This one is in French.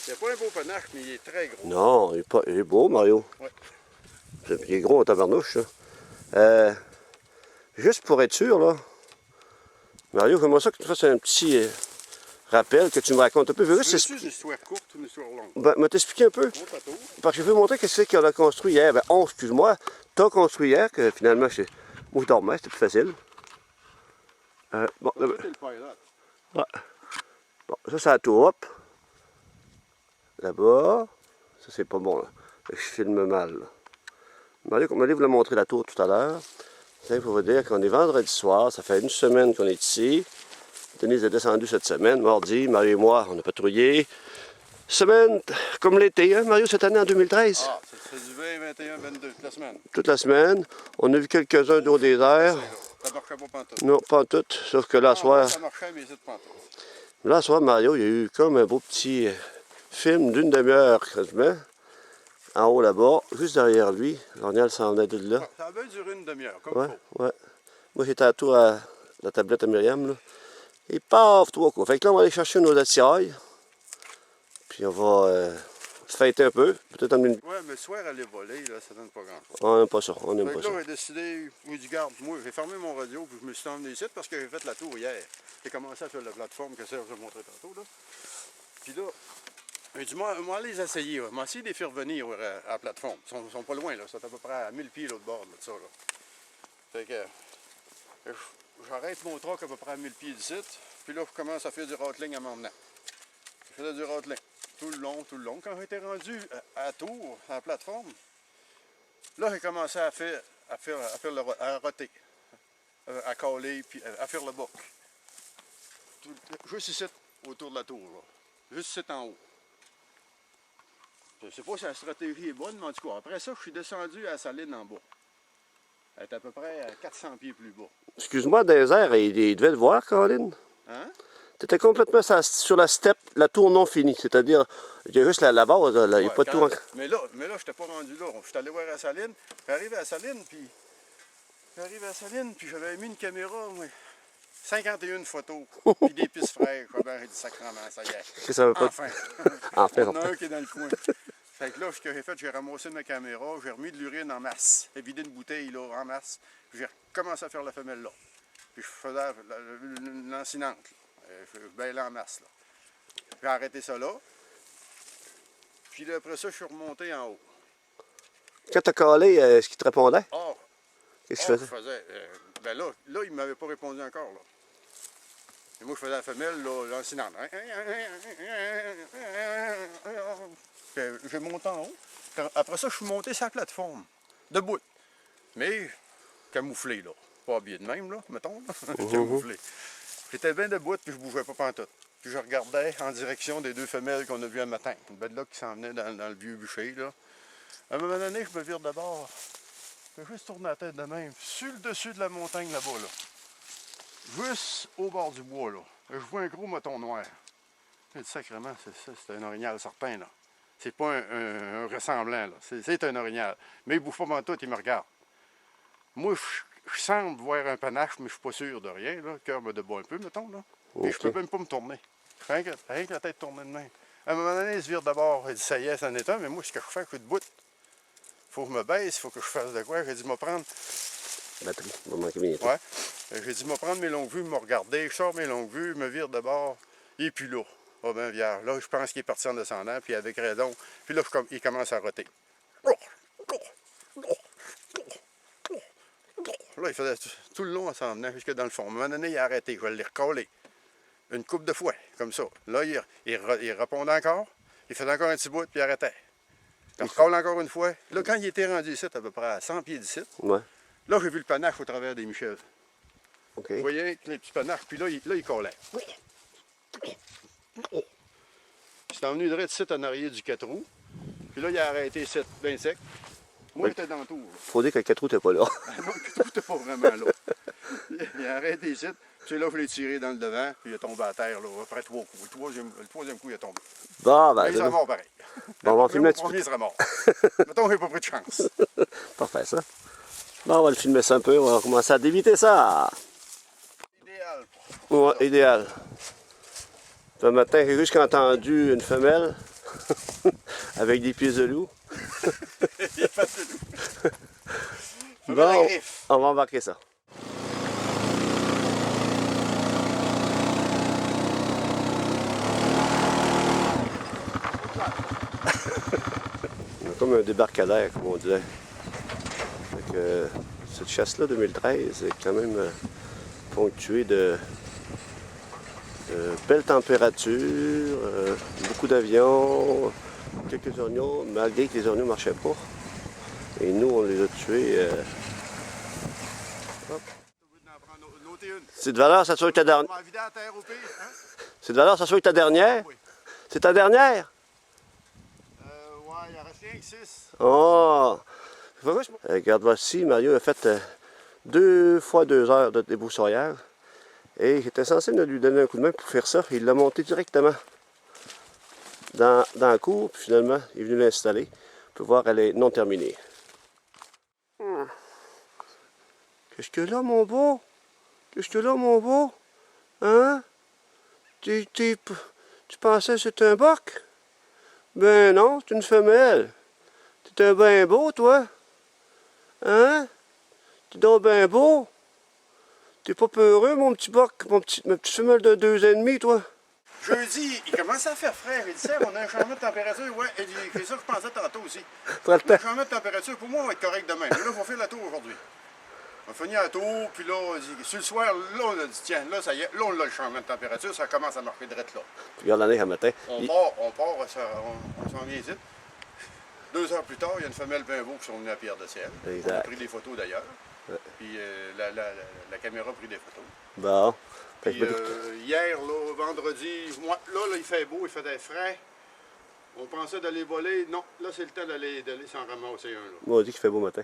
C'est pas un beau panache, mais il est très gros. Non, il est beau, Mario. Ouais. Il est gros en tabarnouche, ça. Juste pour être sûr, là, Mario, j'aimerais ça que tu fasses un petit rappel, que tu me racontes un peu. C'est une histoire courte ou une histoire longue? Ben, je vais t'expliquer un peu. Parce que je veux montrer qu'est-ce qu'on a construit hier. Ben, excuse-moi, t'as construit hier, que finalement, moi je dormais, c'était plus facile. Bon, Ça, c'est le pilot. Ouais. Bon, ça, c'est la tour. Là-bas. Ça, c'est pas bon, là. Je filme mal, là. Marie vous l'a montré la tour tout à l'heure. Il faut vous dire qu'on est vendredi soir. Ça fait une semaine qu'on est ici. Denise est descendue cette semaine, mardi. Mario et moi, on a patrouillé. Semaine comme l'été, hein, Mario, cette année en 2013. Ah, c'est du 20, 21, 22, toute la semaine. Toute la semaine. On a vu quelques-uns d'eau des airs. Ça marchait pas pantoute. Non, pas en tout. Sauf que là, soir. Ça marchait, mais c'est pantoute. Là, soir, Mario, il y a eu comme un beau petit film d'une demi-heure, quasiment. En haut là-bas, juste derrière lui. L'ornial s'en venait de là. Ça a bien duré une demi-heure, comme Ouais, il faut. ouais. Moi, j'étais à tour à la tablette à Myriam, là. Et paf, trois coups. Fait que là, on va aller chercher nos attirails. Puis on va fêter un peu. Peut-être emmener une... Ouais, mais le soir, aller voler, là, ça donne pas grand-chose. On n'aime pas ça, on n'aime Fait pas que là, ça. j'ai décidé, oui, du garde, moi, j'ai fermé mon radio, puis je me suis emmené ici parce que j'ai fait la tour hier. J'ai commencé à faire la plateforme que Serge a montré tantôt, là. Puis là, j'ai dit, moi, les essayer, moi, essayer de les faire venir à la plateforme. Ils sont pas loin, là, ils sont à peu près à 1000 pieds l'autre bord, là, de ça, là. Fait que, j'arrête mon truck à peu près à 1000 pieds d'ici, puis là, je commence à faire du rattling à m'emmener. Je faisais du rattling. Tout le long. Quand j'étais rendu à Tours, à la plateforme, là, j'ai commencé à roter, à caler, puis à faire le boc. Juste ici, autour de la tour, là. Juste ici en haut. Je ne sais pas si la stratégie est bonne, mais en tout cas, après ça, je suis descendu à la saline en bas. Elle est à peu près à 400 pieds plus bas. Excuse-moi, des airs, il devait le voir, Caroline. Hein? Tu étais complètement sur la steppe, la tour non finie. C'est-à-dire, il y a juste la base, là, il n'y a pas de tour. Mais là, je n'étais pas rendu là. Je suis allé voir la saline. J'arrive à la saline, puis j'avais mis une caméra, moi. 51 photos, puis des pistes fraîches. J'ai dit sacrément, ça y est. Ça veut pas... Enfin! Enfin, Il y en a un qui est dans le coin. Fait que là, ce que j'ai fait, j'ai ramassé ma caméra, j'ai remis de l'urine en masse. J'ai vidé une bouteille là, en masse. J'ai commencé à faire la femelle là. Puis je faisais l'encinante. Je baillais en masse là. J'ai arrêté ça là. Puis là, après ça, je suis remonté en haut. Quand tu as calé, est-ce qu'il te répondait? Or, Qu'est-ce que tu je faisais? faisais. Ben là, il ne m'avait pas répondu encore là. Et moi, je faisais la femelle, là, l'encinante. J'ai monté en haut. Après ça, je suis monté sur la plateforme, debout. Mais camouflé, là. Pas habillé de même, là, mettons. Camouflé. J'étais bien debout, puis je bougeais pas pantoute. Puis je regardais en direction des deux femelles qu'on a vues un matin. Une belle là qui s'en venait dans le vieux bûcher, là. À un moment donné, je me vire de bord. Je vais juste tourner la tête de même, sur le dessus de la montagne là-bas, là. Juste au bord du bois, là. Je vois un gros mouton noir. Je dis sacrément, c'est un orignal serpent, là. C'est pas un ressemblant, là. C'est un orignal. Mais il bouge pas mal tout, il me regarde. Moi, je semble voir un panache, mais je suis pas sûr de rien, là. Le cœur me débat un peu, mettons, là. Et je peux même pas me tourner. Rien que la tête tournée de même. À un moment donné, il se vire d'abord. Il dit, ça y est, c'en est un. Mais moi, ce que je fais, je suis debout. Faut que je me baisse, faut que je fasse de quoi. J'ai dit, me prendre. Batterie, va manquer bien. Ouais. J'ai dit, me prendre mes longues vues, me regarder. Je sors mes longues vues, me vire de bord. Et puis là, oh ben, vierge. Là, je pense qu'il est parti en descendant, puis avec raison. Puis là, il commence à roter. Là, il faisait tout le long en s'en venant jusque dans le fond. À un moment donné, il a arrêté. Je vais le recoller. Une coupe de fois, comme ça. Là, il répondait encore. Il faisait encore un petit bout, puis il arrêtait. Il recolle encore une fois. Là, quand il était rendu ici, à peu près à 100 pieds d'ici, Ouais. là, j'ai vu le panache au travers des Michel. OK. Vous voyez, les petits panaches, puis là, il collait. C'est emvenu direct ici en arrière du 4 roues. Puis là, il a arrêté ici, bien sec. Moi, j'étais dans le tour. Faut dire que le 4 roues, t'es pas là. Non, le 4 roues, t'es pas vraiment là. Il a arrêté ici. Puis là, je l'ai tiré dans le devant, puis il est tombé à terre, là, après 3 coups. Le troisième coup, il est tombé. Bon, ben, Mais il sera mort pareil. Bon, on va filmer un petit peu. Le premier sera mort. Mettons, j'ai pas pris de chance. Parfait, ça. Bon, on va le filmer ça un peu. On va commencer à débiter ça. Idéal. Ouais, idéal. Ce matin, j'ai juste entendu une femelle. Avec des pieds de loup. Il est pas de loup. Bon, on va embarquer ça. On a comme un débarcadère, comme on disait. Donc, cette chasse-là, 2013, est quand même ponctuée de belles températures, beaucoup d'avions, quelques orgnaux, malgré que les orgnaux ne marchaient pas. Et nous, on les a tués. C'est de valeur, ça soit ta dernière. C'est de valeur, ça soit ta dernière. Oui. C'est ta dernière? Ouais, il en reste rien que 6. Oh! Regarde, voici, Mario a fait 2 fois 2 heures de débroussaillage. Et j'étais censé lui donner un coup de main pour faire ça. Il l'a monté directement dans la cour. Puis finalement, il est venu l'installer. On peut voir, elle est non terminée. Qu'est-ce que là, mon beau? Qu'est-ce que là, mon beau? Hein? Tu pensais que c'était un boc? Ben non, c'est une femelle. T'es un ben beau, toi? Hein? T'es donc ben beau? T'es pas peureux, mon petit boc, ma petite femelle de 2 ans et demi, toi? Jeudi, il commence à faire frais. Il dit, Seb, on a un changement de température. Ouais, et c'est ça que je pensais tantôt aussi. Prends le Le temps. changement de température, pour moi, on va être correct demain. Mais là, il faut faire la tour aujourd'hui. On va finir la tour, puis là, on dit, sur le soir, là, on a dit, tiens, là, ça y est, là, on a le changement de température, ça commence à marquer direct là. Regarde la neige à matin. On part, on s'en vient ici. 2 heures plus tard, il y a une femelle bien beau qui sont venues à Pierre de Ciel. Exact. On a pris des photos d'ailleurs. Puis la caméra a pris des photos. Bon. Fait Puis que, hier, là, vendredi, là, il fait beau, il fait des frais. On pensait d'aller voler. Non, là, c'est le temps d'aller s'en ramasser un. Là. moi, on dit qu'il fait beau matin.